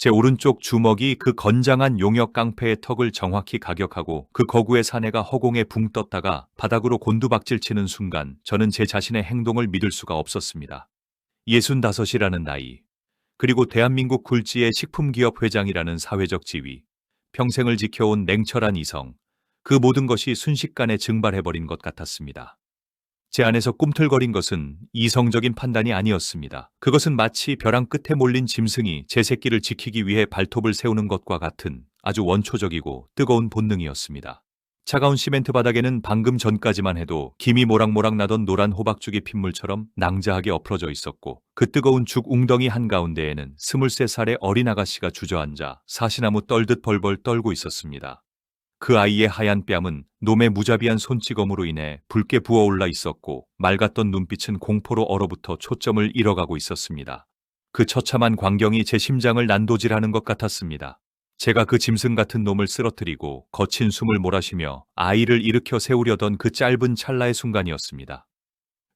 제 오른쪽 주먹이 그 건장한 용역 깡패의 턱을 정확히 가격하고 그 거구의 사내가 허공에 붕 떴다가 바닥으로 곤두박질치는 순간 저는 제 자신의 행동을 믿을 수가 없었습니다. 65이라는 나이, 그리고 대한민국 굴지의 식품기업 회장이라는 사회적 지위, 평생을 지켜온 냉철한 이성, 그 모든 것이 순식간에 증발해버린 것 같았습니다. 제 안에서 꿈틀거린 것은 이성적인 판단이 아니었습니다. 그것은 마치 벼랑 끝에 몰린 짐승이 제 새끼를 지키기 위해 발톱을 세우는 것과 같은 아주 원초적이고 뜨거운 본능이었습니다. 차가운 시멘트 바닥에는 방금 전까지만 해도 김이 모락모락 나던 노란 호박죽이 핏물처럼 낭자하게 엎어져 있었고, 그 뜨거운 죽 웅덩이 한가운데에는 23살의 어린 아가씨가 주저앉아 사시나무 떨듯 벌벌 떨고 있었습니다. 그 아이의 하얀 뺨은 놈의 무자비한 손찌검으로 인해 붉게 부어올라 있었고, 맑았던 눈빛은 공포로 얼어붙어 초점을 잃어가고 있었습니다. 그 처참한 광경이 제 심장을 난도질하는 것 같았습니다. 제가 그 짐승 같은 놈을 쓰러뜨리고 거친 숨을 몰아쉬며 아이를 일으켜 세우려던 그 짧은 찰나의 순간이었습니다.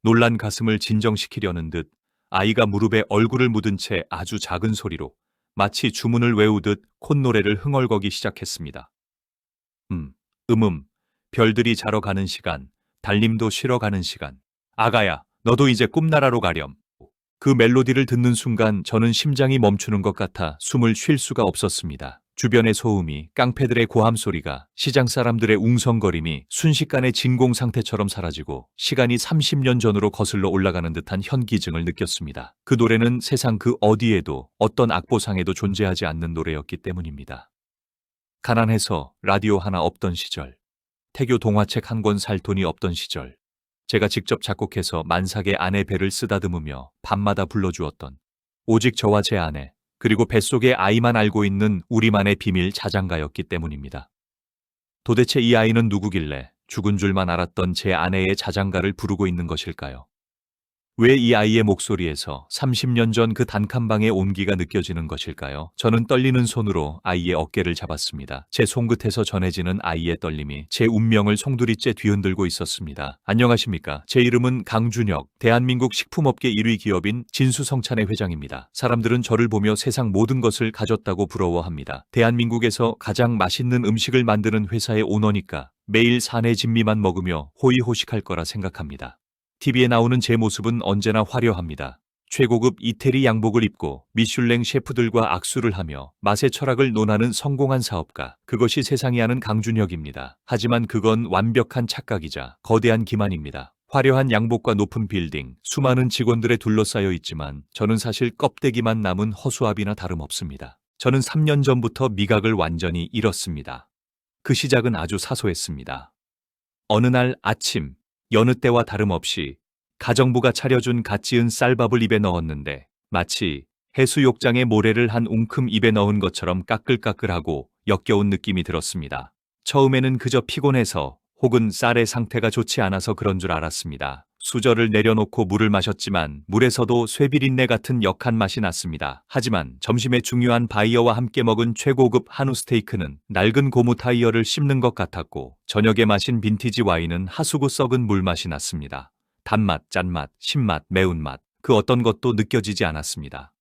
놀란 가슴을 진정시키려는 듯 아이가 무릎에 얼굴을 묻은 채 아주 작은 소리로 마치 주문을 외우듯 콧노래를 흥얼거기 시작했습니다. 별들이 자러 가는 시간, 달님도 쉬러 가는 시간. 아가야, 너도 이제 꿈나라로 가렴. 그 멜로디를 듣는 순간 저는 심장이 멈추는 것 같아 숨을 쉴 수가 없었습니다. 주변의 소음이, 깡패들의 고함 소리가, 시장 사람들의 웅성거림이 순식간에 진공 상태처럼 사라지고 시간이 30년 전으로 거슬러 올라가는 듯한 현기증을 느꼈습니다. 그 노래는 세상 그 어디에도 어떤 악보상에도 존재하지 않는 노래였기 때문입니다. 가난해서 라디오 하나 없던 시절, 태교 동화책 한 권 살 돈이 없던 시절, 제가 직접 작곡해서 만삭의 아내 배를 쓰다듬으며 밤마다 불러주었던 오직 저와 제 아내, 그리고 뱃속의 아이만 알고 있는 우리만의 비밀 자장가였기 때문입니다. 도대체 이 아이는 누구길래 죽은 줄만 알았던 제 아내의 자장가를 부르고 있는 것일까요? 왜 이 아이의 목소리에서 30년 전 그 단칸방의 온기가 느껴지는 것일까요? 저는 떨리는 손으로 아이의 어깨를 잡았습니다. 제 손끝에서 전해지는 아이의 떨림이 제 운명을 송두리째 뒤흔들고 있었습니다. 안녕하십니까? 제 이름은 강준혁, 대한민국 식품업계 1위 기업인 진수성찬의 회장입니다. 사람들은 저를 보며 세상 모든 것을 가졌다고 부러워합니다. 대한민국에서 가장 맛있는 음식을 만드는 회사의 오너니까 매일 사내 진미만 먹으며 호의호식할 거라 생각합니다. TV에 나오는 제 모습은 언제나 화려합니다. 최고급 이태리 양복을 입고 미슐랭 셰프들과 악수를 하며 맛의 철학을 논하는 성공한 사업가. 그것이 세상이 아는 강준혁입니다. 하지만 그건 완벽한 착각이자 거대한 기만입니다. 화려한 양복과 높은 빌딩, 수많은 직원들에 둘러싸여 있지만 저는 사실 껍데기만 남은 허수아비나 다름없습니다. 저는 3년 전부터 미각을 완전히 잃었습니다. 그 시작은 아주 사소했습니다. 어느 날 아침, 여느 때와 다름없이 가정부가 차려준 갓 지은 쌀밥을 입에 넣었는데 마치 해수욕장에 모래를 한 웅큼 입에 넣은 것처럼 까끌까끌하고 역겨운 느낌이 들었습니다. 처음에는 그저 피곤해서 혹은 쌀의 상태가 좋지 않아서 그런 줄 알았습니다. 수저를 내려놓고 물을 마셨지만 물에서도 쇠비린내 같은 역한 맛이 났습니다. 하지만 점심에 중요한 바이어와 함께 먹은 최고급 한우 스테이크는 낡은 고무 타이어를 씹는 것 같았고, 저녁에 마신 빈티지 와인은 하수구 썩은 물맛이 났습니다. 단맛, 짠맛, 신맛, 매운맛, 그 어떤 것도 느껴지지 않았습니다.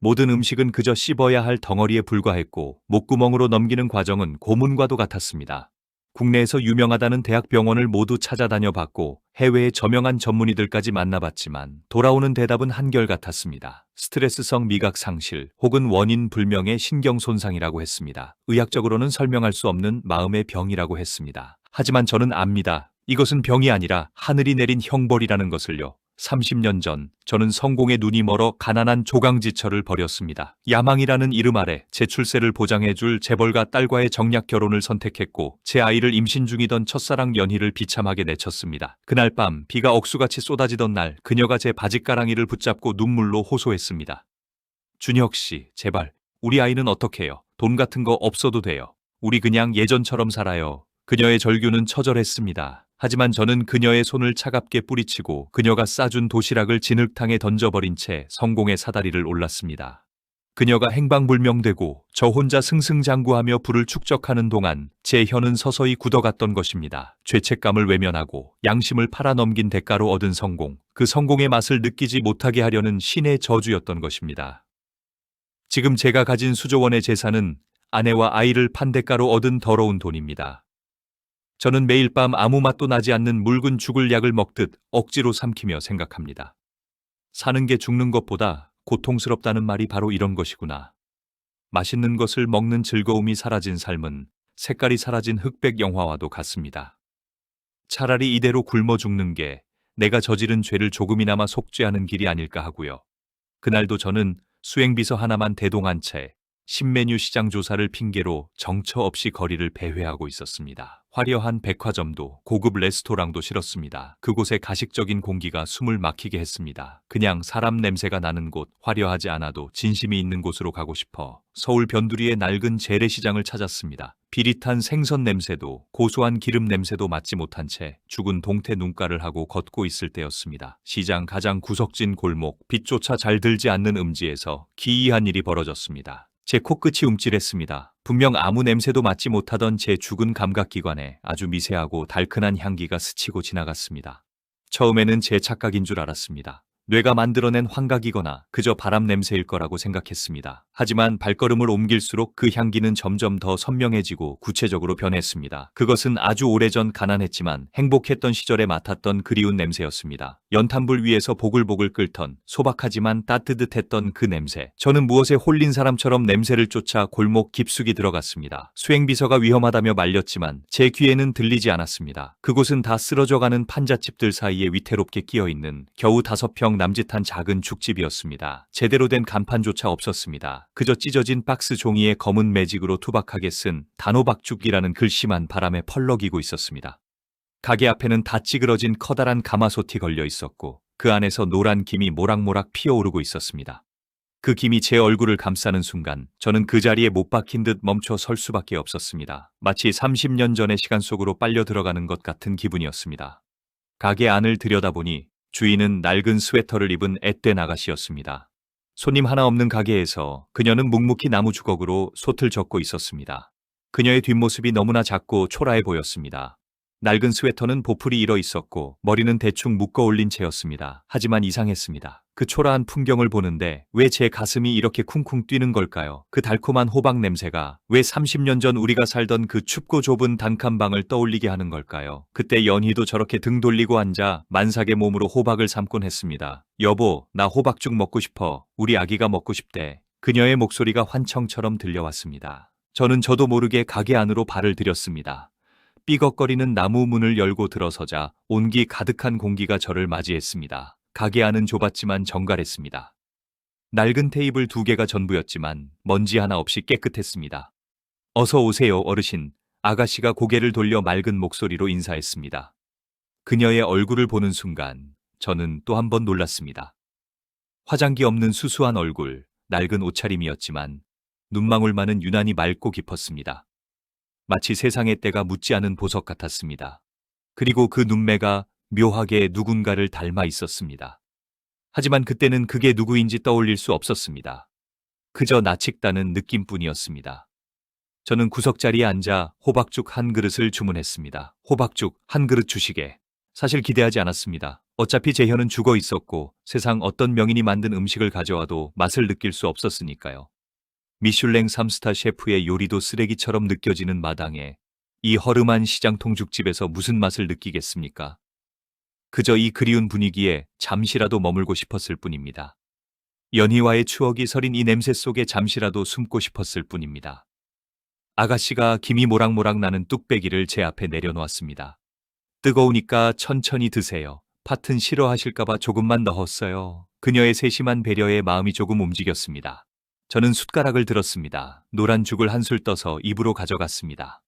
모든 음식은 그저 씹어야 할 덩어리에 불과했고 목구멍으로 넘기는 과정은 고문과도 같았습니다. 국내에서 유명하다는 대학병원을 모두 찾아다녀 봤고 해외의 저명한 전문의들까지 만나봤지만 돌아오는 대답은 한결같았습니다. 스트레스성 미각 상실 혹은 원인 불명의 신경 손상이라고 했습니다. 의학적으로는 설명할 수 없는 마음의 병이라고 했습니다. 하지만 저는 압니다. 이것은 병이 아니라 하늘이 내린 형벌이라는 것을요. 30년 전 저는 성공의 눈이 멀어 가난한 조강지처를 버렸습니다. 야망이라는 이름 아래 제 출세를 보장해줄 재벌가 딸과의 정략 결혼을 선택했고 제 아이를 임신 중이던 첫사랑 연희를 비참하게 내쳤습니다. 그날 밤 비가 억수같이 쏟아지던 날 그녀가 제 바짓가랑이를 붙잡고 눈물로 호소했습니다. 준혁 씨, 제발 우리 아이는 어떡해요? 돈 같은 거 없어도 돼요. 우리 그냥 예전처럼 살아요. 그녀의 절규는 처절했습니다. 하지만 저는 그녀의 손을 차갑게 뿌리치고 그녀가 싸준 도시락을 진흙탕에 던져버린 채 성공의 사다리를 올랐습니다. 그녀가 행방불명되고 저 혼자 승승장구하며 부를 축적하는 동안 제 혀는 서서히 굳어갔던 것입니다. 죄책감을 외면하고 양심을 팔아넘긴 대가로 얻은 성공, 그 성공의 맛을 느끼지 못하게 하려는 신의 저주였던 것입니다. 지금 제가 가진 수조 원의 재산은 아내와 아이를 판 대가로 얻은 더러운 돈입니다. 저는 매일 밤 아무 맛도 나지 않는 묽은 죽을 약을 먹듯 억지로 삼키며 생각합니다. 사는 게 죽는 것보다 고통스럽다는 말이 바로 이런 것이구나. 맛있는 것을 먹는 즐거움이 사라진 삶은 색깔이 사라진 흑백 영화와도 같습니다. 차라리 이대로 굶어 죽는 게 내가 저지른 죄를 조금이나마 속죄하는 길이 아닐까 하고요. 그날도 저는 수행비서 하나만 대동한 채 신메뉴 시장 조사를 핑계로 정처 없이 거리를 배회하고 있었습니다. 화려한 백화점도 고급 레스토랑도 싫었습니다. 그곳의 가식적인 공기가 숨을 막히게 했습니다. 그냥 사람 냄새가 나는 곳, 화려하지 않아도 진심이 있는 곳으로 가고 싶어 서울 변두리의 낡은 재래시장을 찾았습니다. 비릿한 생선 냄새도 고소한 기름 냄새도 맡지 못한 채 죽은 동태 눈가를 하고 걷고 있을 때였습니다. 시장 가장 구석진 골목, 빛조차 잘 들지 않는 음지에서 기이한 일이 벌어졌습니다. 제 코끝이 움찔했습니다. 분명 아무 냄새도 맡지 못하던 제 죽은 감각기관에 아주 미세하고 달큰한 향기가 스치고 지나갔습니다. 처음에는 제 착각인 줄 알았습니다. 뇌가 만들어낸 환각이거나 그저 바람 냄새일 거라고 생각했습니다. 하지만 발걸음을 옮길수록 그 향기는 점점 더 선명해지고 구체적으로 변했습니다. 그것은 아주 오래전 가난했지만 행복했던 시절에 맡았던 그리운 냄새였습니다. 연탄불 위에서 보글보글 끓던 소박하지만 따뜻했던 그 냄새. 저는 무엇에 홀린 사람처럼 냄새를 쫓아 골목 깊숙이 들어갔습니다. 수행비서가 위험하다며 말렸지만 제 귀에는 들리지 않았습니다. 그곳은 다 쓰러져가는 판잣집들 사이에 위태롭게 끼어있는 겨우 5평 남짓한 작은 죽집이었습니다. 제대로 된 간판조차 없었습니다. 그저 찢어진 박스 종이에 검은 매직으로 투박하게 쓴 단호박죽이라는 글씨만 바람에 펄럭이고 있었습니다. 가게 앞에는 다 찌그러진 커다란 가마솥이 걸려 있었고 그 안에서 노란 김이 모락모락 피어오르고 있었습니다. 그 김이 제 얼굴을 감싸는 순간 저는 그 자리에 못 박힌 듯 멈춰 설 수밖에 없었습니다. 마치 30년 전의 시간 속으로 빨려 들어가는 것 같은 기분이었습니다. 가게 안을 들여다보니 주인은 낡은 스웨터를 입은 앳된 아가씨였습니다. 손님 하나 없는 가게에서 그녀는 묵묵히 나무 주걱으로 솥을 젓고 있었습니다. 그녀의 뒷모습이 너무나 작고 초라해 보였습니다. 낡은 스웨터는 보풀이 일어 있었고 머리는 대충 묶어 올린 채였습니다. 하지만 이상했습니다. 그 초라한 풍경을 보는데 왜 제 가슴이 이렇게 쿵쿵 뛰는 걸까요? 그 달콤한 호박 냄새가 왜 30년 전 우리가 살던 그 춥고 좁은 단칸방을 떠올리게 하는 걸까요? 그때 연희도 저렇게 등 돌리고 앉아 만삭의 몸으로 호박을 삶곤 했습니다. 여보, 나 호박죽 먹고 싶어. 우리 아기가 먹고 싶대. 그녀의 목소리가 환청처럼 들려왔습니다. 저도 모르게 가게 안으로 발을 들였습니다. 삐걱거리는 나무 문을 열고 들어서자 온기 가득한 공기가 저를 맞이했습니다. 가게 안은 좁았지만 정갈했습니다. 낡은 테이블 2개가 전부였지만 먼지 하나 없이 깨끗했습니다. 어서 오세요, 어르신. 아가씨가 고개를 돌려 맑은 목소리로 인사했습니다. 그녀의 얼굴을 보는 순간 저는 또 한 번 놀랐습니다. 화장기 없는 수수한 얼굴, 낡은 옷차림이었지만 눈망울만은 유난히 맑고 깊었습니다. 마치 세상의 때가 묻지 않은 보석 같았습니다. 그리고 그 눈매가 묘하게 누군가를 닮아 있었습니다. 하지만 그때는 그게 누구인지 떠올릴 수 없었습니다. 그저 나측다는 느낌뿐이었습니다. 저는 구석자리에 앉아 호박죽 한 그릇을 주문했습니다. 호박죽 한 그릇 주시게. 사실 기대하지 않았습니다. 어차피 제 혀는 죽어 있었고 세상 어떤 명인이 만든 음식을 가져와도 맛을 느낄 수 없었으니까요. 미슐랭 3스타 셰프의 요리도 쓰레기처럼 느껴지는 마당에 이 허름한 시장 통죽집에서 무슨 맛을 느끼겠습니까? 그저 이 그리운 분위기에 잠시라도 머물고 싶었을 뿐입니다. 연희와의 추억이 서린 이 냄새 속에 잠시라도 숨고 싶었을 뿐입니다. 아가씨가 김이 모락모락 나는 뚝배기를 제 앞에 내려놓았습니다. 뜨거우니까 천천히 드세요. 팥은 싫어하실까봐 조금만 넣었어요. 그녀의 세심한 배려에 마음이 조금 움직였습니다. 저는 숟가락을 들었습니다. 노란 죽을 한술 떠서 입으로 가져갔습니다.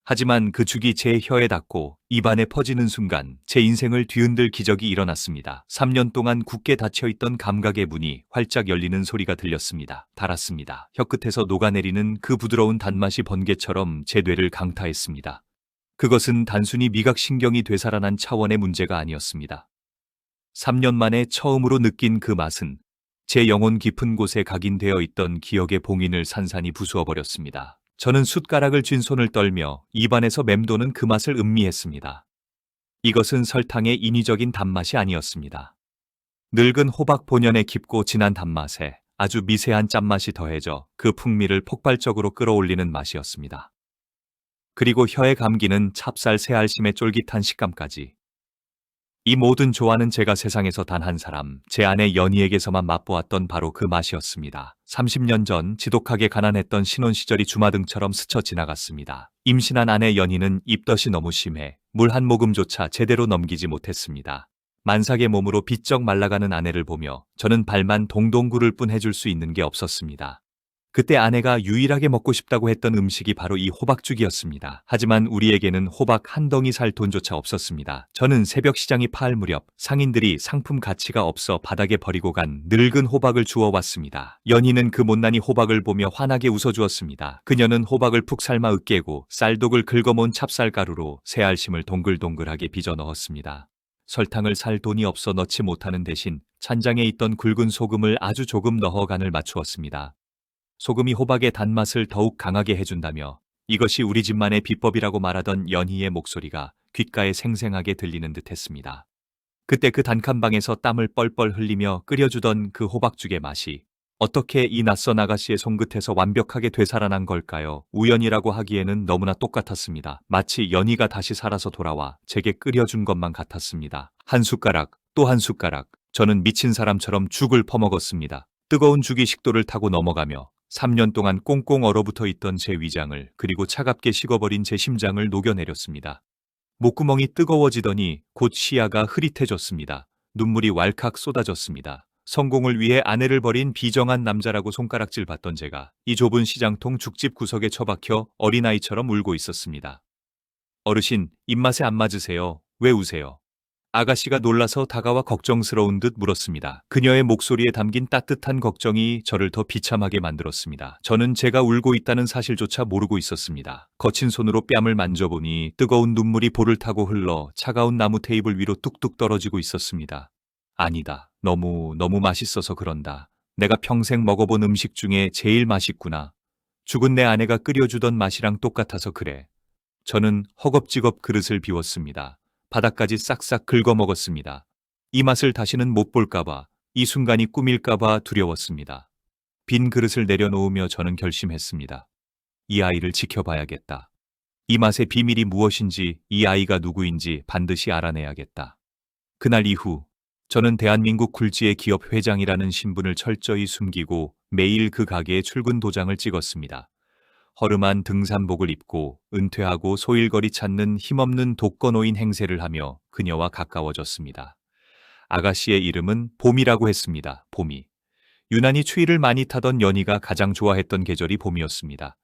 하지만 그 죽이 제 혀에 닿고 입안에 퍼지는 순간 제 인생을 뒤흔들 기적이 일어났습니다. 3년 동안 굳게 닫혀있던 감각의 문이 활짝 열리는 소리가 들렸습니다. 달았습니다. 혀끝에서 녹아내리는 그 부드러운 단맛이 번개처럼 제 뇌를 강타했습니다. 그것은 단순히 미각신경이 되살아난 차원의 문제가 아니었습니다. 3년 만에 처음으로 느낀 그 맛은 제 영혼 깊은 곳에 각인되어 있던 기억의 봉인을 산산이 부수어버렸습니다. 저는 숟가락을 쥔 손을 떨며 입안에서 맴도는 그 맛을 음미했습니다. 이것은 설탕의 인위적인 단맛이 아니었습니다. 늙은 호박 본연의 깊고 진한 단맛에 아주 미세한 짠맛이 더해져 그 풍미를 폭발적으로 끌어올리는 맛이었습니다. 그리고 혀에 감기는 찹쌀 새알심의 쫄깃한 식감까지. 이 모든 조화는 제가 세상에서 단 한 사람, 제 아내 연희에게서만 맛보았던 바로 그 맛이었습니다. 30년 전 지독하게 가난했던 신혼 시절이 주마등처럼 스쳐 지나갔습니다. 임신한 아내 연희는 입덧이 너무 심해 물 한 모금조차 제대로 넘기지 못했습니다. 만삭의 몸으로 비쩍 말라가는 아내를 보며 저는 발만 동동 구를 뿐 해줄 수 있는 게 없었습니다. 그때 아내가 유일하게 먹고 싶다고 했던 음식이 바로 이 호박죽이었습니다. 하지만 우리에게는 호박 한 덩이 살 돈조차 없었습니다. 저는 새벽 시장이 파할 무렵 상인들이 상품 가치가 없어 바닥에 버리고 간 늙은 호박을 주워왔습니다. 연희는 그 못난이 호박을 보며 환하게 웃어주었습니다. 그녀는 호박을 푹 삶아 으깨고 쌀독을 긁어모은 찹쌀가루로 새알심을 동글동글하게 빚어 넣었습니다. 설탕을 살 돈이 없어 넣지 못하는 대신 찬장에 있던 굵은 소금을 아주 조금 넣어 간을 맞추었습니다. 소금이 호박의 단맛을 더욱 강하게 해준다며 이것이 우리 집만의 비법이라고 말하던 연희의 목소리가 귓가에 생생하게 들리는 듯 했습니다. 그때 그 단칸방에서 땀을 뻘뻘 흘리며 끓여주던 그 호박죽의 맛이 어떻게 이 낯선 아가씨의 손끝에서 완벽하게 되살아난 걸까요? 우연이라고 하기에는 너무나 똑같았습니다. 마치 연희가 다시 살아서 돌아와 제게 끓여준 것만 같았습니다. 한 숟가락, 또 한 숟가락. 저는 미친 사람처럼 죽을 퍼먹었습니다. 뜨거운 죽이 식도를 타고 넘어가며 3년 동안 꽁꽁 얼어붙어 있던 제 위장을 그리고 차갑게 식어버린 제 심장을 녹여내렸습니다. 목구멍이 뜨거워지더니 곧 시야가 흐릿해졌습니다. 눈물이 왈칵 쏟아졌습니다. 성공을 위해 아내를 버린 비정한 남자라고 손가락질 받던 제가 이 좁은 시장통 죽집 구석에 처박혀 어린아이처럼 울고 있었습니다. 어르신, 입맛에 안 맞으세요? 왜 우세요? 아가씨가 놀라서 다가와 걱정스러운 듯 물었습니다. 그녀의 목소리에 담긴 따뜻한 걱정이 저를 더 비참하게 만들었습니다. 저는 제가 울고 있다는 사실조차 모르고 있었습니다. 거친 손으로 뺨을 만져보니 뜨거운 눈물이 볼을 타고 흘러 차가운 나무 테이블 위로 뚝뚝 떨어지고 있었습니다. 아니다. 너무 맛있어서 그런다. 내가 평생 먹어본 음식 중에 제일 맛있구나. 죽은 내 아내가 끓여주던 맛이랑 똑같아서 그래. 저는 허겁지겁 그릇을 비웠습니다. 바닥까지 싹싹 긁어 먹었습니다. 이 맛을 다시는 못 볼까봐, 이 순간이 꿈일까봐 두려웠습니다. 빈 그릇을 내려놓으며 저는 결심했습니다. 이 아이를 지켜봐야겠다. 이 맛의 비밀이 무엇인지, 이 아이가 누구인지 반드시 알아내야겠다. 그날 이후 저는 대한민국 굴지의 기업 회장이라는 신분을 철저히 숨기고 매일 그 가게에 출근 도장을 찍었습니다. 허름한 등산복을 입고 은퇴하고 소일거리 찾는 힘없는 독거노인 행세를 하며 그녀와 가까워졌습니다. 아가씨의 이름은 봄이라고 했습니다. 봄이. 유난히 추위를 많이 타던 연희가 가장 좋아했던 계절이 봄이었습니다.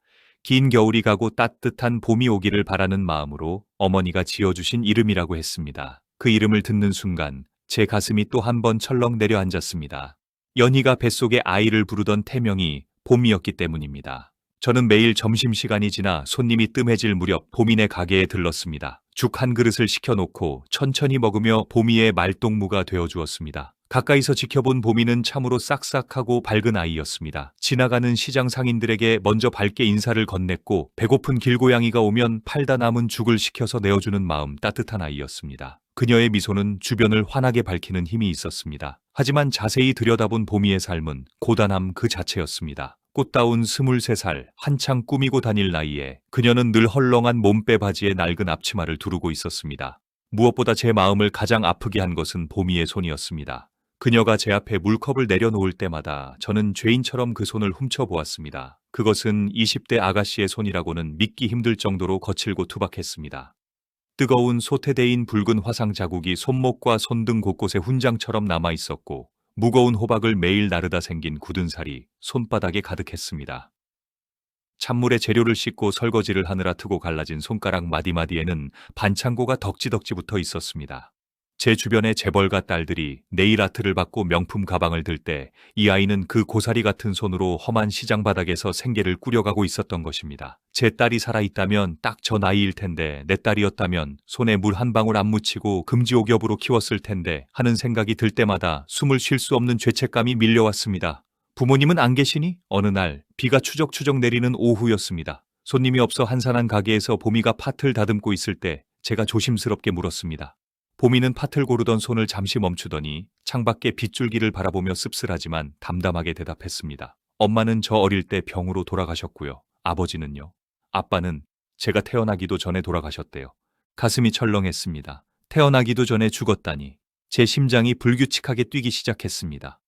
긴 겨울이 가고 따뜻한 봄이 오기를 바라는 마음으로 어머니가 지어주신 이름이라고 했습니다. 그 이름을 듣는 순간 제 가슴이 또 한 번 철렁 내려앉았습니다. 연희가 뱃속에 아이를 부르던 태명이 봄이었기 때문입니다. 저는 매일 점심시간이 지나 손님이 뜸해질 무렵 봄이네 가게에 들렀습니다. 죽 한 그릇을 시켜놓고 천천히 먹으며 봄이의 말동무가 되어주었습니다. 가까이서 지켜본 봄이는 참으로 싹싹하고 밝은 아이였습니다. 지나가는 시장 상인들에게 먼저 밝게 인사를 건넸고 배고픈 길고양이가 오면 팔다 남은 죽을 시켜서 내어주는 마음 따뜻한 아이였습니다. 그녀의 미소는 주변을 환하게 밝히는 힘이 있었습니다. 하지만 자세히 들여다본 봄이의 삶은 고단함 그 자체였습니다. 꽃다운 23살, 한창 꾸미고 다닐 나이에 그녀는 늘 헐렁한 몸빼 바지에 낡은 앞치마를 두르고 있었습니다. 무엇보다 제 마음을 가장 아프게 한 것은 봄이의 손이었습니다. 그녀가 제 앞에 물컵을 내려놓을 때마다 저는 죄인처럼 그 손을 훔쳐보았습니다. 그것은 20대 아가씨의 손이라고는 믿기 힘들 정도로 거칠고 투박했습니다. 뜨거운 소태대인 붉은 화상 자국이 손목과 손등 곳곳에 훈장처럼 남아있었고 무거운 호박을 매일 나르다 생긴 굳은 살이 손바닥에 가득했습니다. 찬물에 재료를 씻고 설거지를 하느라 트고 갈라진 손가락 마디마디에는 반창고가 덕지덕지 붙어 있었습니다. 제 주변의 재벌가 딸들이 네일 아트를 받고 명품 가방을 들 때 이 아이는 그 고사리 같은 손으로 험한 시장 바닥에서 생계를 꾸려가고 있었던 것입니다. 제 딸이 살아있다면 딱 저 나이일 텐데 내 딸이었다면 손에 물 한 방울 안 묻히고 금지옥엽으로 키웠을 텐데 하는 생각이 들 때마다 숨을 쉴 수 없는 죄책감이 밀려왔습니다. 부모님은 안 계시니? 어느 날 비가 추적추적 내리는 오후였습니다. 손님이 없어 한산한 가게에서 봄이가 팥을 다듬고 있을 때 제가 조심스럽게 물었습니다. 봄이는 팥을 고르던 손을 잠시 멈추더니 창밖에 빗줄기를 바라보며 씁쓸하지만 담담하게 대답했습니다. 엄마는 저 어릴 때 병으로 돌아가셨고요. 아버지는요? 아빠는 제가 태어나기도 전에 돌아가셨대요. 가슴이 철렁했습니다. 태어나기도 전에 죽었다니. 제 심장이 불규칙하게 뛰기 시작했습니다.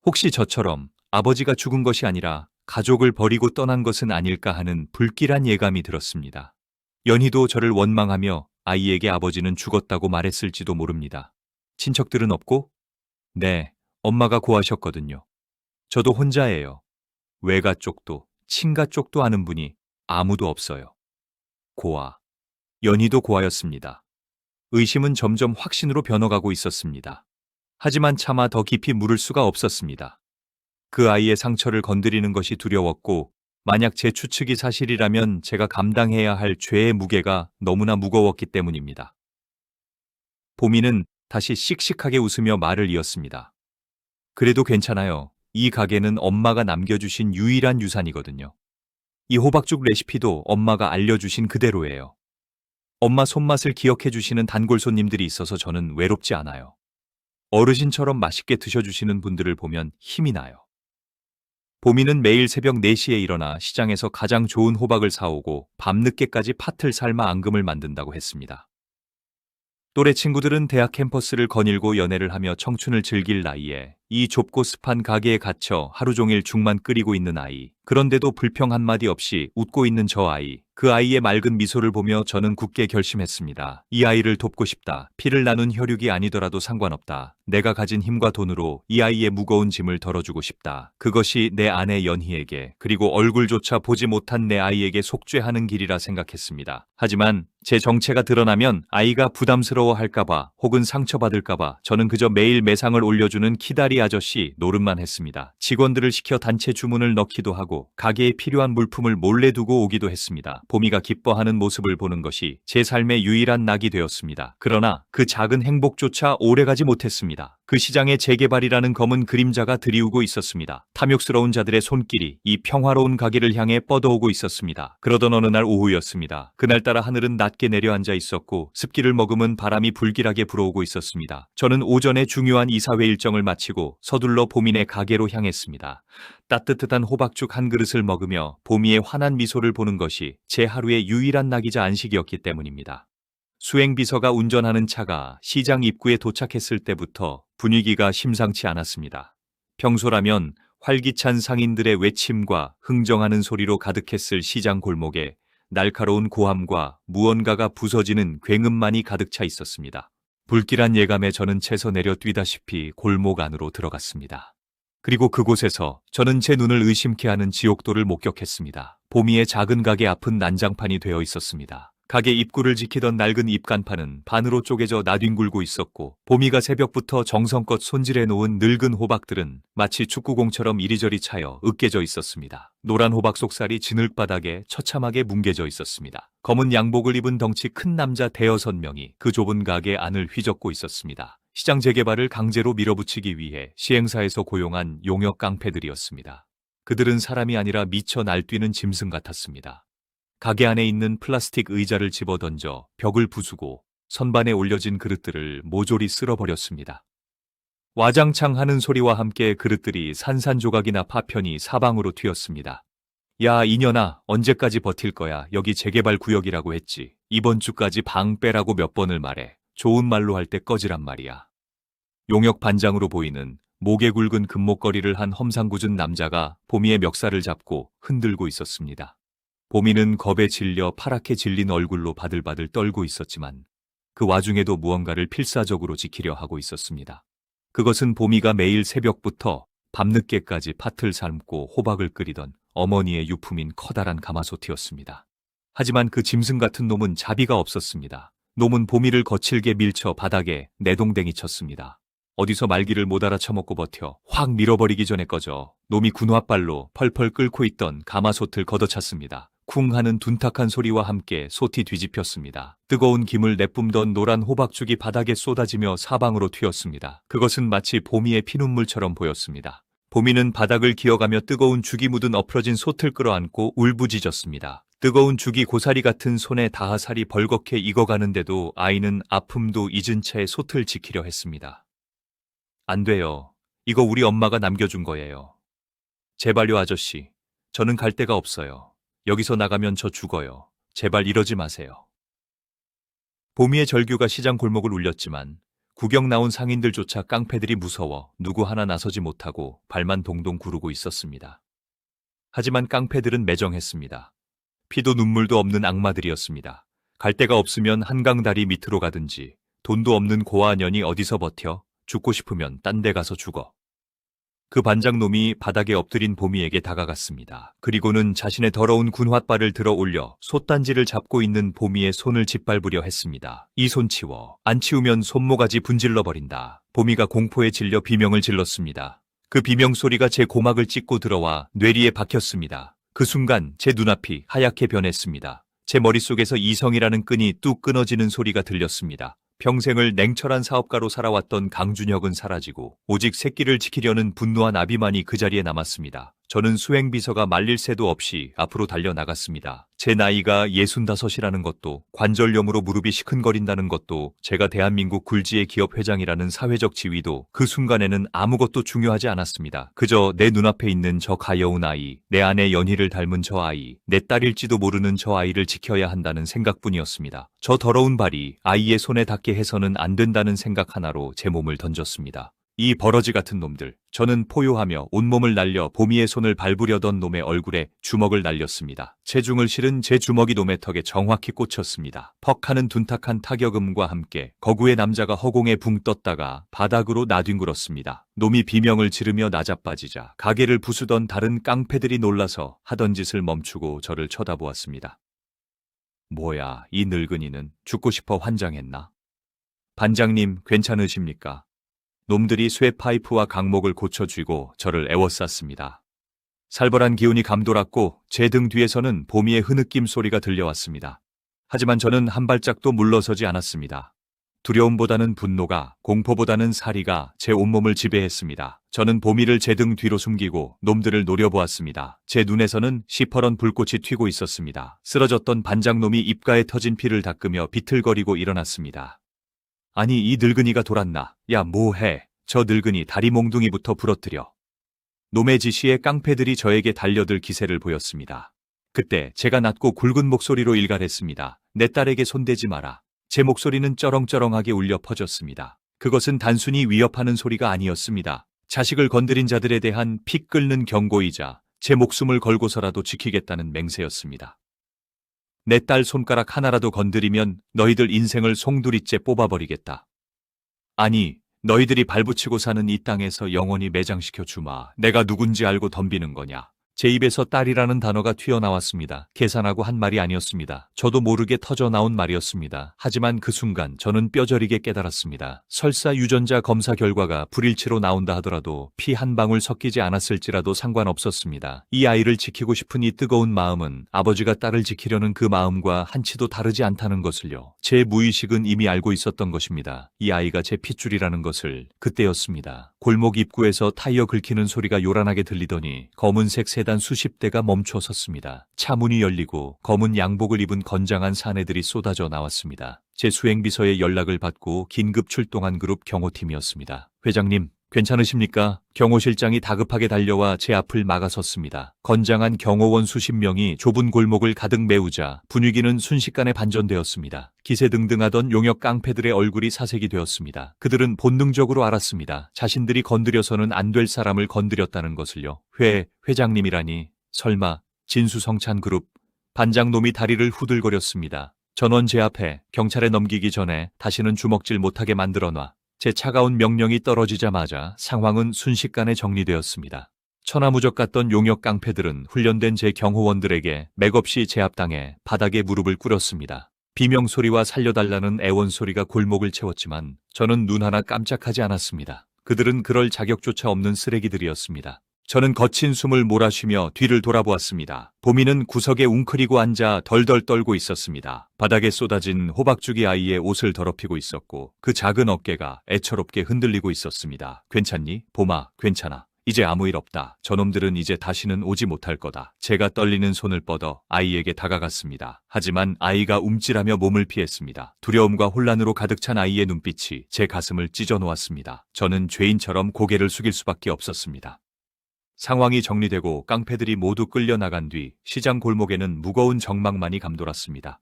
혹시 저처럼 아버지가 죽은 것이 아니라 가족을 버리고 떠난 것은 아닐까 하는 불길한 예감이 들었습니다. 연희도 저를 원망하며 아이에게 아버지는 죽었다고 말했을지도 모릅니다. 친척들은 없고? 네, 엄마가 고하셨거든요. 저도 혼자예요. 외가 쪽도 친가 쪽도 아는 분이 아무도 없어요. 고아. 연희도 고아였습니다. 의심은 점점 확신으로 변해가고 있었습니다. 하지만 차마 더 깊이 물을 수가 없었습니다. 그 아이의 상처를 건드리는 것이 두려웠고, 만약 제 추측이 사실이라면 제가 감당해야 할 죄의 무게가 너무나 무거웠기 때문입니다. 보미는 다시 씩씩하게 웃으며 말을 이었습니다. 그래도 괜찮아요. 이 가게는 엄마가 남겨주신 유일한 유산이거든요. 이 호박죽 레시피도 엄마가 알려주신 그대로예요. 엄마 손맛을 기억해 주시는 단골 손님들이 있어서 저는 외롭지 않아요. 어르신처럼 맛있게 드셔주시는 분들을 보면 힘이 나요. 보미는 매일 새벽 4시에 일어나 시장에서 가장 좋은 호박을 사오고 밤늦게까지 팥을 삶아 앙금을 만든다고 했습니다. 또래 친구들은 대학 캠퍼스를 거닐고 연애를 하며 청춘을 즐길 나이에 이 좁고 습한 가게에 갇혀 하루 종일 죽만 끓이고 있는 아이, 그런데도 불평 한마디 없이 웃고 있는 저 아이, 그 아이의 맑은 미소를 보며 저는 굳게 결심했습니다. 이 아이를 돕고 싶다. 피를 나눈 혈육이 아니더라도 상관없다. 내가 가진 힘과 돈으로 이 아이의 무거운 짐을 덜어주고 싶다. 그것이 내 아내 연희에게, 그리고 얼굴조차 보지 못한 내 아이에게 속죄하는 길이라 생각했습니다. 하지만 제 정체가 드러나면 아이가 부담스러워할까봐 혹은 상처받을까봐 저는 그저 매일 매상을 올려주는 키다리 아저씨 노릇만 했습니다. 직원들을 시켜 단체 주문을 넣기도 하고 가게에 필요한 물품을 몰래 두고 오기도 했습니다. 보미가 기뻐하는 모습을 보는 것이 제 삶의 유일한 낙이 되었습니다. 그러나 그 작은 행복조차 오래가지 못했습니다. 그 시장에 재개발이라는 검은 그림자가 드리우고 있었습니다. 탐욕스러운 자들의 손길이 이 평화로운 가게를 향해 뻗어오고 있었습니다. 그러던 어느 날 오후였습니다. 그날따라 하늘은 낮게 내려앉아 있었고 습기를 머금은 바람이 불길하게 불어오고 있었습니다. 저는 오전에 중요한 이사회 일정을 마치고 서둘러 보미네 가게로 향했습니다. 따뜻한 호박죽 한 그릇을 먹으며 보미의 환한 미소를 보는 것이 제 하루의 유일한 낙이자 안식이었기 때문입니다. 수행비서가 운전하는 차가 시장 입구에 도착했을 때부터 분위기가 심상치 않았습니다. 평소라면 활기찬 상인들의 외침과 흥정하는 소리로 가득했을 시장 골목에 날카로운 고함과 무언가가 부서지는 굉음만이 가득 차 있었습니다. 불길한 예감에 저는 채서 내려 뛰다시피 골목 안으로 들어갔습니다. 그리고 그곳에서 저는 제 눈을 의심케 하는 지옥도를 목격했습니다. 보미의 작은 가게 앞은 난장판이 되어 있었습니다. 가게 입구를 지키던 낡은 입간판은 반으로 쪼개져 나뒹굴고 있었고, 보미가 새벽부터 정성껏 손질해 놓은 늙은 호박들은 마치 축구공처럼 이리저리 차여 으깨져 있었습니다. 노란 호박 속살이 진흙바닥에 처참하게 뭉개져 있었습니다. 검은 양복을 입은 덩치 큰 남자 대여섯 명이 그 좁은 가게 안을 휘젓고 있었습니다. 시장 재개발을 강제로 밀어붙이기 위해 시행사에서 고용한 용역 깡패들이었습니다. 그들은 사람이 아니라 미쳐 날뛰는 짐승 같았습니다. 가게 안에 있는 플라스틱 의자를 집어던져 벽을 부수고 선반에 올려진 그릇들을 모조리 쓸어버렸습니다. 와장창 하는 소리와 함께 그릇들이 산산조각이나 파편이 사방으로 튀었습니다. 야, 이년아, 언제까지 버틸 거야? 여기 재개발 구역이라고 했지. 이번 주까지 방 빼라고 몇 번을 말해. 좋은 말로 할 때 꺼지란 말이야. 용역 반장으로 보이는 목에 굵은 금목걸이를 한 험상궂은 남자가 보미의 멱살을 잡고 흔들고 있었습니다. 보미는 겁에 질려 파랗게 질린 얼굴로 바들바들 떨고 있었지만 그 와중에도 무언가를 필사적으로 지키려 하고 있었습니다. 그것은 보미가 매일 새벽부터 밤늦게까지 팥을 삶고 호박을 끓이던 어머니의 유품인 커다란 가마솥이었습니다. 하지만 그 짐승 같은 놈은 자비가 없었습니다. 놈은 보미를 거칠게 밀쳐 바닥에 내동댕이 쳤습니다. 어디서 말귀를 못 알아쳐먹고 버텨 확 밀어버리기 전에 꺼져. 놈이 군화발로 펄펄 끓고 있던 가마솥을 걷어찼습니다. 쿵 하는 둔탁한 소리와 함께 솥이 뒤집혔습니다. 뜨거운 김을 내뿜던 노란 호박죽이 바닥에 쏟아지며 사방으로 튀었습니다. 그것은 마치 보미의 피눈물처럼 보였습니다. 보미는 바닥을 기어가며 뜨거운 죽이 묻은 엎어진 솥을 끌어안고 울부짖었습니다. 뜨거운 죽이 고사리 같은 손에 닿아 살이 벌겋게 익어가는데도 아이는 아픔도 잊은 채 솥을 지키려 했습니다. 안 돼요. 이거 우리 엄마가 남겨준 거예요. 제발요, 아저씨. 저는 갈 데가 없어요. 여기서 나가면 저 죽어요. 제발 이러지 마세요. 보미의 절규가 시장 골목을 울렸지만 구경 나온 상인들조차 깡패들이 무서워 누구 하나 나서지 못하고 발만 동동 구르고 있었습니다. 하지만 깡패들은 매정했습니다. 피도 눈물도 없는 악마들이었습니다. 갈 데가 없으면 한강 다리 밑으로 가든지, 돈도 없는 고아년이 어디서 버텨? 죽고 싶으면 딴 데 가서 죽어. 그 반장놈이 바닥에 엎드린 보미에게 다가갔습니다. 그리고는 자신의 더러운 군홧발을 들어 올려 솥단지를 잡고 있는 보미의 손을 짓밟으려 했습니다. 이 손 치워. 안 치우면 손모가지 분질러 버린다. 보미가 공포에 질려 비명을 질렀습니다. 그 비명 소리가 제 고막을 찢고 들어와 뇌리에 박혔습니다. 그 순간 제 눈앞이 하얗게 변했습니다. 제 머릿속에서 이성이라는 끈이 뚝 끊어지는 소리가 들렸습니다. 평생을 냉철한 사업가로 살아왔던 강준혁은 사라지고 오직 새끼를 지키려는 분노한 아비만이 그 자리에 남았습니다. 저는 수행비서가 말릴 새도 없이 앞으로 달려나갔습니다. 제 나이가 65이라는 것도, 관절염으로 무릎이 시큰거린다는 것도, 제가 대한민국 굴지의 기업 회장이라는 사회적 지위도 그 순간에는 아무것도 중요하지 않았습니다. 그저 내 눈앞에 있는 저 가여운 아이, 내 아내 연희를 닮은 저 아이, 내 딸일지도 모르는 저 아이를 지켜야 한다는 생각뿐이었습니다. 저 더러운 발이 아이의 손에 닿게 해서는 안 된다는 생각 하나로 제 몸을 던졌습니다. 이 버러지 같은 놈들. 저는 포효하며 온몸을 날려 보미의 손을 밟으려던 놈의 얼굴에 주먹을 날렸습니다. 체중을 실은 제 주먹이 놈의 턱에 정확히 꽂혔습니다. 퍽하는 둔탁한 타격음과 함께 거구의 남자가 허공에 붕 떴다가 바닥으로 나뒹굴었습니다. 놈이 비명을 지르며 나자빠지자 가게를 부수던 다른 깡패들이 놀라서 하던 짓을 멈추고 저를 쳐다보았습니다. 뭐야, 이 늙은이는 죽고 싶어 환장했나? 반장님, 괜찮으십니까? 놈들이 쇠파이프와 강목을 고쳐쥐고 저를 에워쌌습니다. 살벌한 기운이 감돌았고 제 등 뒤에서는 보미의 흐느낌 소리가 들려왔습니다. 하지만 저는 한 발짝도 물러서지 않았습니다. 두려움보다는 분노가, 공포보다는 사리가 제 온몸을 지배했습니다. 저는 보미를 제 등 뒤로 숨기고 놈들을 노려보았습니다. 제 눈에서는 시퍼런 불꽃이 튀고 있었습니다. 쓰러졌던 반장놈이 입가에 터진 피를 닦으며 비틀거리고 일어났습니다. 아니, 이 늙은이가 돌았나? 야, 뭐해? 저 늙은이 다리 몽둥이부터 부러뜨려. 놈의 지시에 깡패들이 저에게 달려들 기세를 보였습니다. 그때 제가 낮고 굵은 목소리로 일갈했습니다. 내 딸에게 손대지 마라. 제 목소리는 쩌렁쩌렁하게 울려 퍼졌습니다. 그것은 단순히 위협하는 소리가 아니었습니다. 자식을 건드린 자들에 대한 피 끓는 경고이자 제 목숨을 걸고서라도 지키겠다는 맹세였습니다. 내 딸 손가락 하나라도 건드리면 너희들 인생을 송두리째 뽑아버리겠다. 아니, 너희들이 발붙이고 사는 이 땅에서 영원히 매장시켜 주마. 내가 누군지 알고 덤비는 거냐. 제 입에서 딸이라는 단어가 튀어나왔습니다. 계산하고 한 말이 아니었습니다. 저도 모르게 터져나온 말이었습니다. 하지만 그 순간 저는 뼈저리게 깨달았습니다. 설사 유전자 검사 결과가 불일치로 나온다 하더라도 피 한 방울 섞이지 않았을지라도 상관없었습니다. 이 아이를 지키고 싶은 이 뜨거운 마음은 아버지가 딸을 지키려는 그 마음과 한치도 다르지 않다는 것을요. 제 무의식은 이미 알고 있었던 것입니다. 이 아이가 제 핏줄이라는 것을. 그때였습니다. 골목 입구에서 타이어 긁히는 소리가 요란하게 들리더니 검은색 세단 수십 대가 멈춰 섰습니다. 차 문이 열리고 검은 양복을 입은 건장한 사내들이 쏟아져 나왔습니다. 제 수행비서의 연락을 받고 긴급 출동한 그룹 경호팀이었습니다. 회장님, 괜찮으십니까? 경호실장이 다급하게 달려와 제 앞을 막아섰습니다. 건장한 경호원 수십 명이 좁은 골목을 가득 메우자 분위기는 순식간에 반전되었습니다. 기세등등하던 용역 깡패들의 얼굴이 사색이 되었습니다. 그들은 본능적으로 알았습니다. 자신들이 건드려서는 안 될 사람을 건드렸다는 것을요. 회장님이라니. 설마 진수성찬 그룹. 반장놈이 다리를 후들거렸습니다. 전원 제 앞에 경찰에 넘기기 전에 다시는 주먹질 못하게 만들어놔. 제 차가운 명령이 떨어지자마자 상황은 순식간에 정리되었습니다. 천하무적 같던 용역 깡패들은 훈련된 제 경호원들에게 맥없이 제압당해 바닥에 무릎을 꿇었습니다. 비명소리와 살려달라는 애원소리가 골목을 채웠지만 저는 눈 하나 깜짝하지 않았습니다. 그들은 그럴 자격조차 없는 쓰레기들이었습니다. 저는 거친 숨을 몰아쉬며 뒤를 돌아보았습니다. 보미는 구석에 웅크리고 앉아 덜덜 떨고 있었습니다. 바닥에 쏟아진 호박죽이 아이의 옷을 더럽히고 있었고 그 작은 어깨가 애처롭게 흔들리고 있었습니다. 괜찮니? 봄아, 괜찮아. 이제 아무 일 없다. 저놈들은 이제 다시는 오지 못할 거다. 제가 떨리는 손을 뻗어 아이에게 다가갔습니다. 하지만 아이가 움찔하며 몸을 피했습니다. 두려움과 혼란으로 가득 찬 아이의 눈빛이 제 가슴을 찢어 놓았습니다. 저는 죄인처럼 고개를 숙일 수밖에 없었습니다. 상황이 정리되고 깡패들이 모두 끌려나간 뒤 시장 골목에는 무거운 정막만이 감돌았습니다.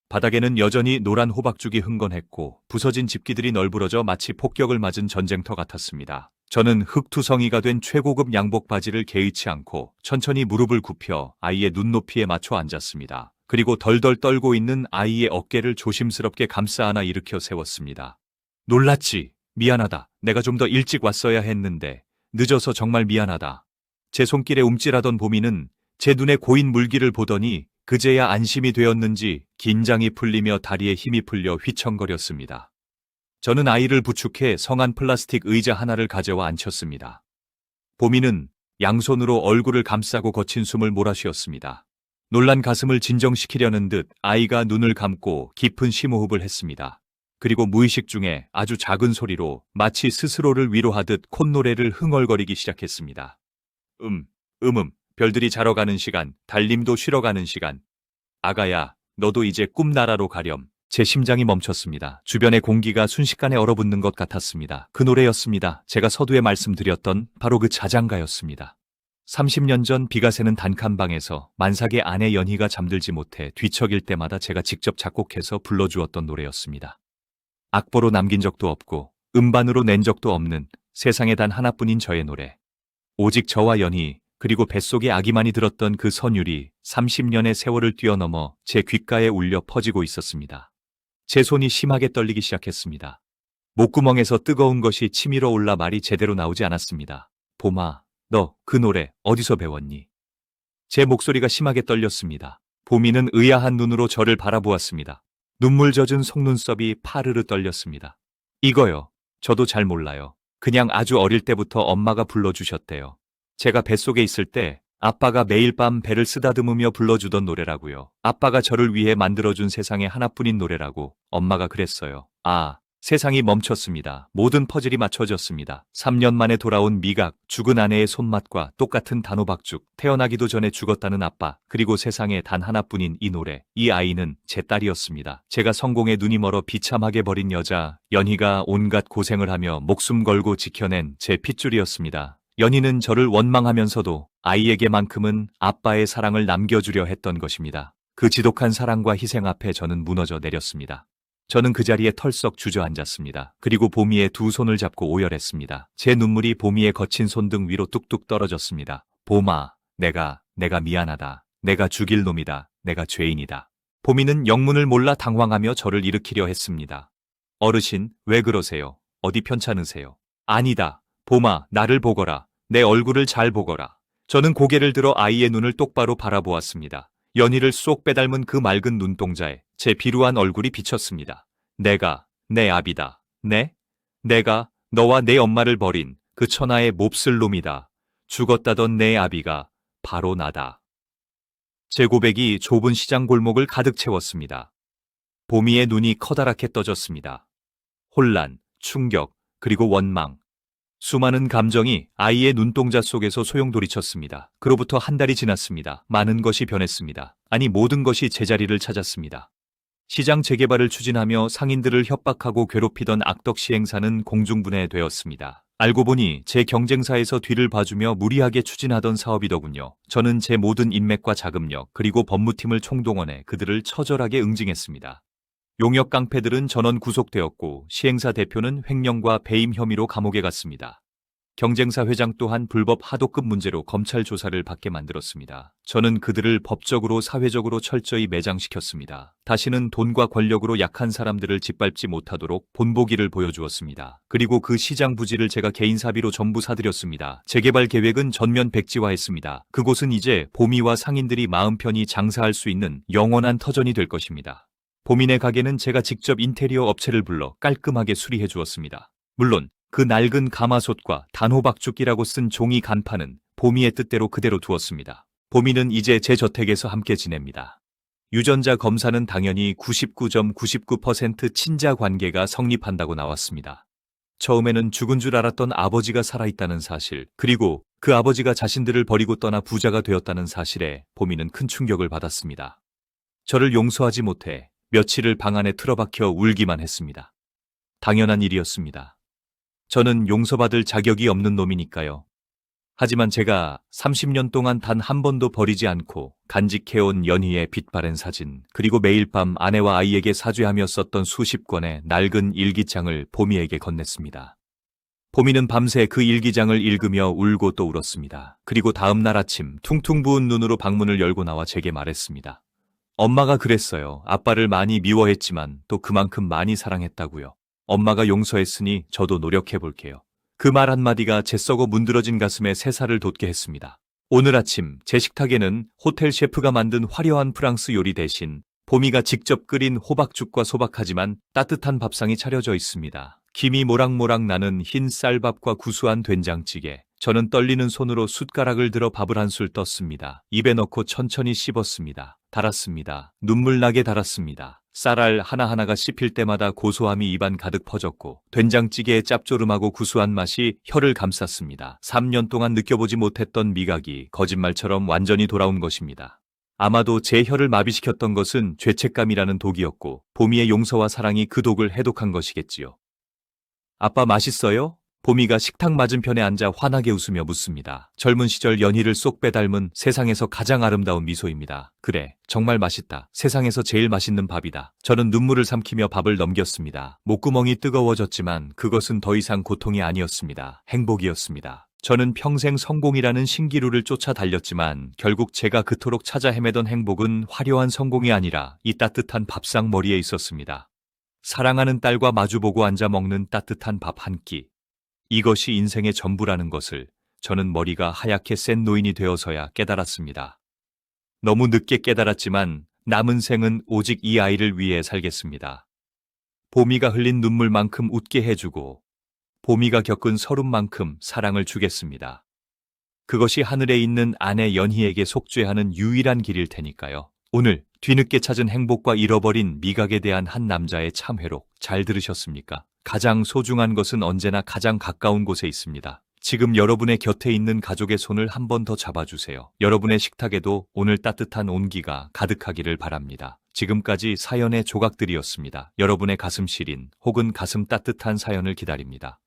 바닥에는 여전히 노란 호박죽이 흥건했고 부서진 집기들이 널브러져 마치 폭격을 맞은 전쟁터 같았습니다. 저는 흑투성이가 된 최고급 양복 바지를 개의치 않고 천천히 무릎을 굽혀 아이의 눈높이에 맞춰 앉았습니다. 그리고 덜덜 떨고 있는 아이의 어깨를 조심스럽게 감싸 안아 일으켜 세웠습니다. 놀랐지? 미안하다. 내가 좀 더 일찍 왔어야 했는데 늦어서 정말 미안하다. 제 손길에 움찔하던 보미는 제 눈에 고인 물기를 보더니 그제야 안심이 되었는지 긴장이 풀리며 다리에 힘이 풀려 휘청거렸습니다. 저는 아이를 부축해 성한 플라스틱 의자 하나를 가져와 앉혔습니다. 보미는 양손으로 얼굴을 감싸고 거친 숨을 몰아쉬었습니다. 놀란 가슴을 진정시키려는 듯 아이가 눈을 감고 깊은 심호흡을 했습니다. 그리고 무의식 중에 아주 작은 소리로 마치 스스로를 위로하듯 콧노래를 흥얼거리기 시작했습니다. 별들이 자러 가는 시간, 달님도 쉬러 가는 시간. 아가야, 너도 이제 꿈나라로 가렴. 제 심장이 멈췄습니다. 주변의 공기가 순식간에 얼어붙는 것 같았습니다. 그 노래였습니다. 제가 서두에 말씀드렸던 바로 그 자장가였습니다. 30년 전 비가 새는 단칸방에서 만삭의 아내 연희가 잠들지 못해 뒤척일 때마다 제가 직접 작곡해서 불러주었던 노래였습니다. 악보로 남긴 적도 없고 음반으로 낸 적도 없는 세상에 단 하나뿐인 저의 노래. 오직 저와 연희, 그리고 뱃속에 아기만이 들었던 그 선율이 30년의 세월을 뛰어넘어 제 귓가에 울려 퍼지고 있었습니다. 제 손이 심하게 떨리기 시작했습니다. 목구멍에서 뜨거운 것이 치밀어 올라 말이 제대로 나오지 않았습니다. 봄아, 너 그 노래 어디서 배웠니? 제 목소리가 심하게 떨렸습니다. 보미는 의아한 눈으로 저를 바라보았습니다. 눈물 젖은 속눈썹이 파르르 떨렸습니다. 이거요. 저도 잘 몰라요. 그냥 아주 어릴 때부터 엄마가 불러주셨대요. 제가 뱃속에 있을 때 아빠가 매일 밤 배를 쓰다듬으며 불러주던 노래라고요. 아빠가 저를 위해 만들어준 세상에 하나뿐인 노래라고 엄마가 그랬어요. 세상이 멈췄습니다. 모든 퍼즐이 맞춰졌습니다. 3년 만에 돌아온 미각, 죽은 아내의 손맛과 똑같은 단호박죽, 태어나기도 전에 죽었다는 아빠, 그리고 세상에 단 하나뿐인 이 노래. 이 아이는 제 딸이었습니다. 제가 성공에 눈이 멀어 비참하게 버린 여자, 연희가 온갖 고생을 하며 목숨 걸고 지켜낸 제 핏줄이었습니다. 연희는 저를 원망하면서도 아이에게만큼은 아빠의 사랑을 남겨주려 했던 것입니다. 그 지독한 사랑과 희생 앞에 저는 무너져 내렸습니다. 저는 그 자리에 털썩 주저앉았습니다. 그리고 보미의 두 손을 잡고 오열했습니다. 제 눈물이 보미의 거친 손등 위로 뚝뚝 떨어졌습니다. 봄아, 내가 미안하다. 내가 죽일 놈이다. 내가 죄인이다. 보미는 영문을 몰라 당황하며 저를 일으키려 했습니다. 어르신, 왜 그러세요? 어디 편찮으세요? 아니다. 봄아, 나를 보거라. 내 얼굴을 잘 보거라. 저는 고개를 들어 아이의 눈을 똑바로 바라보았습니다. 연희를 쏙 빼닮은 그 맑은 눈동자에 제 비루한 얼굴이 비쳤습니다. 내가 내 아비다. 내가 너와 내 엄마를 버린 그 천하의 몹쓸 놈이다. 죽었다던 내 아비가 바로 나다. 제 고백이 좁은 시장 골목을 가득 채웠습니다. 보미의 눈이 커다랗게 떠졌습니다. 혼란, 충격, 그리고 원망. 수많은 감정이 아이의 눈동자 속에서 소용돌이쳤습니다. 그로부터 한 달이 지났습니다. 많은 것이 변했습니다. 아니, 모든 것이 제자리를 찾았습니다. 시장 재개발을 추진하며 상인들을 협박하고 괴롭히던 악덕 시행사는 공중분해되었습니다. 알고 보니 제 경쟁사에서 뒤를 봐주며 무리하게 추진하던 사업이더군요. 저는 제 모든 인맥과 자금력, 그리고 법무팀을 총동원해 그들을 처절하게 응징했습니다. 용역 깡패들은 전원 구속되었고 시행사 대표는 횡령과 배임 혐의로 감옥에 갔습니다. 경쟁사 회장 또한 불법 하도급 문제로 검찰 조사를 받게 만들었습니다. 저는 그들을 법적으로 사회적으로 철저히 매장시켰습니다. 다시는 돈과 권력으로 약한 사람들을 짓밟지 못하도록 본보기를 보여주었습니다. 그리고 그 시장 부지를 제가 개인 사비로 전부 사들였습니다. 재개발 계획은 전면 백지화했습니다. 그곳은 이제 보미와 상인들이 마음 편히 장사할 수 있는 영원한 터전이 될 것입니다. 보미네 가게는 제가 직접 인테리어 업체를 불러 깔끔하게 수리해 주었습니다. 물론 그 낡은 가마솥과 단호박죽이라고 쓴 종이 간판은 보미의 뜻대로 그대로 두었습니다. 보미는 이제 제 저택에서 함께 지냅니다. 유전자 검사는 당연히 99.99% 친자 관계가 성립한다고 나왔습니다. 처음에는 죽은 줄 알았던 아버지가 살아있다는 사실, 그리고 그 아버지가 자신들을 버리고 떠나 부자가 되었다는 사실에 보미는 큰 충격을 받았습니다. 저를 용서하지 못해 며칠을 방 안에 틀어박혀 울기만 했습니다. 당연한 일이었습니다. 저는 용서받을 자격이 없는 놈이니까요. 하지만 제가 30년 동안 단 한 번도 버리지 않고 간직해온 연희의 빛바랜 사진, 그리고 매일 밤 아내와 아이에게 사죄하며 썼던 수십 권의 낡은 일기장을 보미에게 건넸습니다. 보미는 밤새 그 일기장을 읽으며 울고 또 울었습니다. 그리고 다음 날 아침 퉁퉁 부은 눈으로 방문을 열고 나와 제게 말했습니다. 엄마가 그랬어요. 아빠를 많이 미워했지만 또 그만큼 많이 사랑했다고요. 엄마가 용서했으니 저도 노력해볼게요. 그 말 한마디가 제 썩어 문드러진 가슴에 새살을 돋게 했습니다. 오늘 아침 제 식탁에는 호텔 셰프가 만든 화려한 프랑스 요리 대신 보미가 직접 끓인 호박죽과 소박하지만 따뜻한 밥상이 차려져 있습니다. 김이 모락모락 나는 흰 쌀밥과 구수한 된장찌개. 저는 떨리는 손으로 숟가락을 들어 밥을 한 술 떴습니다. 입에 넣고 천천히 씹었습니다. 달았습니다. 눈물 나게 달았습니다. 쌀알 하나하나가 씹힐 때마다 고소함이 입안 가득 퍼졌고 된장찌개의 짭조름하고 구수한 맛이 혀를 감쌌습니다. 3년 동안 느껴보지 못했던 미각이 거짓말처럼 완전히 돌아온 것입니다. 아마도 제 혀를 마비시켰던 것은 죄책감이라는 독이었고 보미의 용서와 사랑이 그 독을 해독한 것이겠지요. 아빠 맛있어요? 보미가 식탁 맞은편에 앉아 환하게 웃으며 묻습니다. 젊은 시절 연희를 쏙 빼닮은 세상에서 가장 아름다운 미소입니다. 그래, 정말 맛있다. 세상에서 제일 맛있는 밥이다. 저는 눈물을 삼키며 밥을 넘겼습니다. 목구멍이 뜨거워졌지만 그것은 더 이상 고통이 아니었습니다. 행복이었습니다. 저는 평생 성공이라는 신기루를 쫓아 달렸지만 결국 제가 그토록 찾아 헤매던 행복은 화려한 성공이 아니라 이 따뜻한 밥상 머리에 있었습니다. 사랑하는 딸과 마주보고 앉아 먹는 따뜻한 밥 한 끼. 이것이 인생의 전부라는 것을 저는 머리가 하얗게 센 노인이 되어서야 깨달았습니다. 너무 늦게 깨달았지만 남은 생은 오직 이 아이를 위해 살겠습니다. 보미가 흘린 눈물만큼 웃게 해주고 보미가 겪은 서름만큼 사랑을 주겠습니다. 그것이 하늘에 있는 아내 연희에게 속죄하는 유일한 길일 테니까요. 오늘 뒤늦게 찾은 행복과 잃어버린 미각에 대한 한 남자의 참회록 잘 들으셨습니까? 가장 소중한 것은 언제나 가장 가까운 곳에 있습니다. 지금 여러분의 곁에 있는 가족의 손을 한 번 더 잡아주세요. 여러분의 식탁에도 오늘 따뜻한 온기가 가득하기를 바랍니다. 지금까지 사연의 조각들이었습니다. 여러분의 가슴 시린 혹은 가슴 따뜻한 사연을 기다립니다.